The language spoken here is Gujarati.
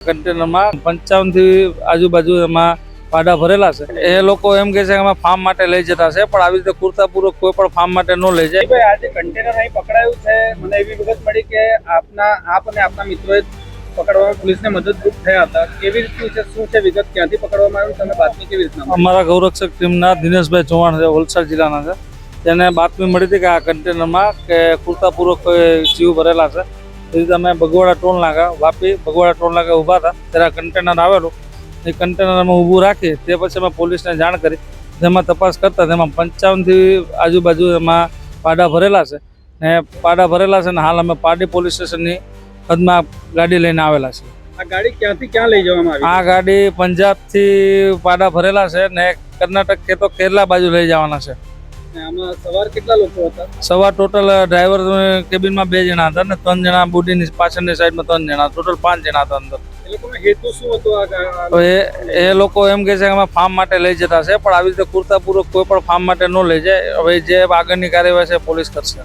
કન્ટેનરમાં 55 થી આજુબાજુ એમાં પાડા ભરેલા છે. એ લોકો એમ કહે છે કે અમે ફાર્મ માટે લઈ જતા છે, પણ આવી રીતે કુર્તાપૂર્વક કોઈ પણ ફાર્મ માટે ન લઈ જાય. ભાઈ, આજે કન્ટેનર અહીં પકડાયું છે. મને એવી વિગત મળી કે આપ અને આપના મિત્રોએ પકડવામાં પોલીસને મદદરૂપ થયા હતા. કેવી રીતનું છે, શું છે વિગત, ક્યાંથી પકડવામાં આવ્યું, તમે બાતમી કેવી રીતના? અમારા ગૌરક્ષક ટીમના દિનેશભાઈ ચૌહાણ છે, વલસાડ જિલ્લાના છે. તેને બાતમી મળી હતી કે આ કન્ટેનરમાં કે કુર્તાપૂર્વક જીવ ભરેલા છે. એ રીતે અમે બગવાડા ટોલ નાકા વાપી બગવાડા ટોલ નાકા ઊભા હતા ત્યારે કન્ટેનર આવેલું. એ કન્ટેનર અમે ઊભું રાખી તે પછી અમે પોલીસને જાણ કરી. જેમાં તપાસ કરતા તેમાં 55 થી આજુબાજુ એમાં પાડા ભરેલા છે. ને પાડા ભરેલા છે ને હાલ અમે પાડી પોલીસ સ્ટેશનની હદમાં ગાડી લઈને આવેલા છે. આ ગાડી ક્યાંથી ક્યાં લઈ જવામાં આવી? આ ગાડી પંજાબથી પાડા ભરેલા છે ને કર્ણાટક કે તો કેરલા બાજુ લઈ જવાના છે. આમાં સવાર કેટલા લોકો હતા? સવાર ટોટલ ડ્રાઈવર કેબિનમાં 2 જણા હતા ને 3 જણા બોડીની પાછળની સાઈડમાં 3 જણા, ટોટલ 5 જણા હતા અંદર. એ લોકોનો હેતુ શું હતો? એ લોકો એમ કહે છે કે અમે ફાર્મ માટે લઈ જતા છે, પણ આવી રીતે કુર્તાપૂર્વક કોઈ પણ ફાર્મ માટે ન લઈ જાય. હવે જે આગળની કાર્યવાહી છે પોલીસ કરશે.